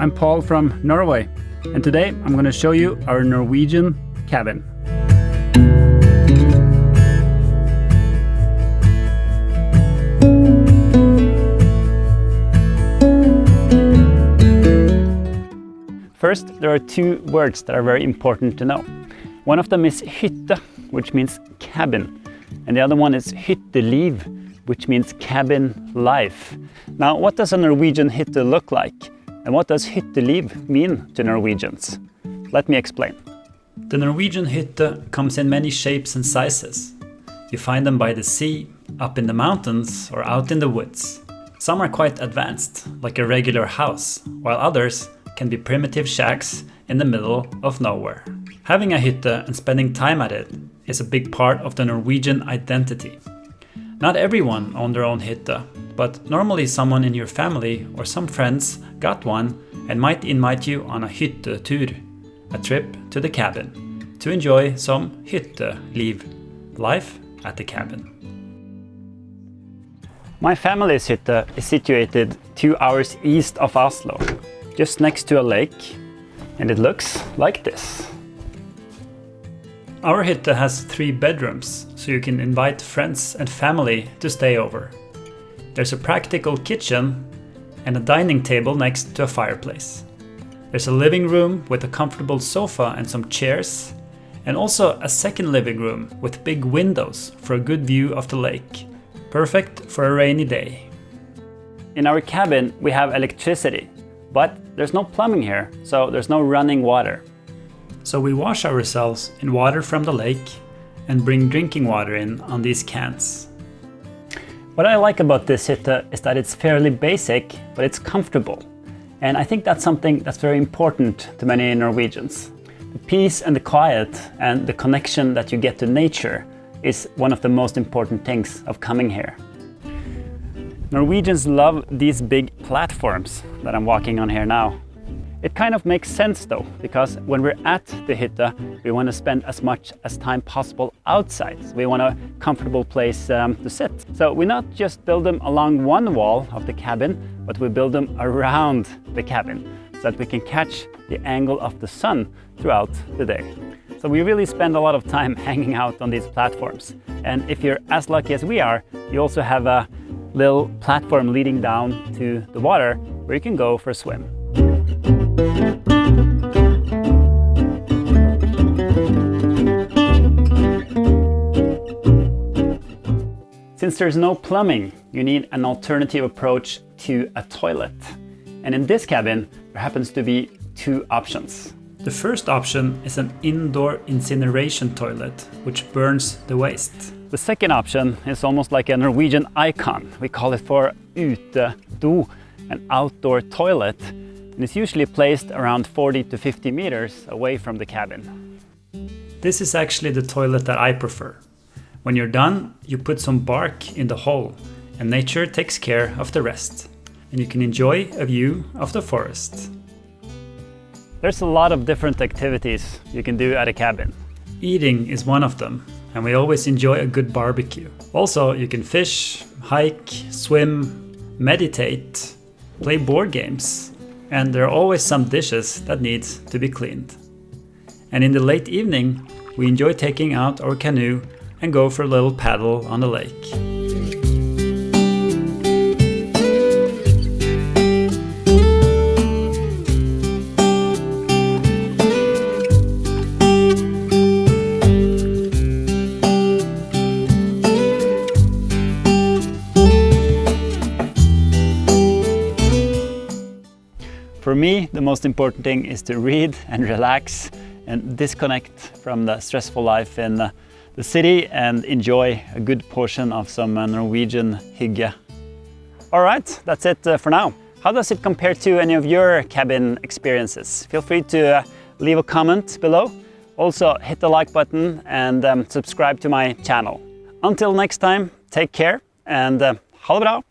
I'm Paul from Norway, and today I'm going to show you our Norwegian cabin. First, there are two words that are very important to know. One of them is hytte, which means cabin, and the other one is HYTTELIV, which means cabin life. Now, what does a Norwegian hytte look like? And what does HYTTELIV mean to Norwegians? Let me explain. The Norwegian hytte comes in many shapes and sizes. You find them by the sea, up in the mountains, or out in the woods. Some are quite advanced, like a regular house, while others can be primitive shacks in the middle of nowhere. Having a hytte and spending time at it is a big part of the Norwegian identity. Not everyone owns their own hytte, but normally someone in your family or some friends got one and might invite you on a hyttetur, a trip to the cabin, to enjoy some HYTTELIV, life at the cabin. My family's hytte is situated 2 hours east of Oslo, just next to a lake, and it looks like this. Our hytte has 3 bedrooms, so you can invite friends and family to stay over. There's a practical kitchen and a dining table next to a fireplace. There's a living room with a comfortable sofa and some chairs, and also a second living room with big windows for a good view of the lake. Perfect for a rainy day. In our cabin, we have electricity, but there's no plumbing here, so there's no running water. So we wash ourselves in water from the lake and bring drinking water in on these cans. What I like about this hytte is that it's fairly basic, but it's comfortable. And I think that's something that's very important to many Norwegians. The peace and the quiet and the connection that you get to nature is one of the most important things of coming here. Norwegians love these big platforms that I'm walking on here now. It kind of makes sense though, because when we're at the hytte, we want to spend as much as time possible outside. So we want a comfortable place to sit. So we not just build them along one wall of the cabin, but we build them around the cabin so that we can catch the angle of the sun throughout the day. So we really spend a lot of time hanging out on these platforms. And if you're as lucky as we are, you also have a little platform leading down to the water where you can go for a swim. Since there's no plumbing, you need an alternative approach to a toilet. And in this cabin, there happens to be 2 options. The first option is an indoor incineration toilet, which burns the waste. The second option is almost like a Norwegian icon. We call it for utedo, an outdoor toilet. And it's usually placed around 40 to 50 meters away from the cabin. This is actually the toilet that I prefer. When you're done, you put some bark in the hole, and nature takes care of the rest. And you can enjoy a view of the forest. There's a lot of different activities you can do at a cabin. Eating is one of them, and we always enjoy a good barbecue. Also, you can fish, hike, swim, meditate, play board games, and there are always some dishes that need to be cleaned. And in the late evening, we enjoy taking out our canoe and go for a little paddle on the lake. For me, the most important thing is to read and relax and disconnect from the stressful life in the city and enjoy a good portion of some Norwegian hygge. All right, that's it for now. How does it compare to any of your cabin experiences? Feel free to leave a comment below. Also, hit the like button and subscribe to my channel. Until next time, take care and ha det bra!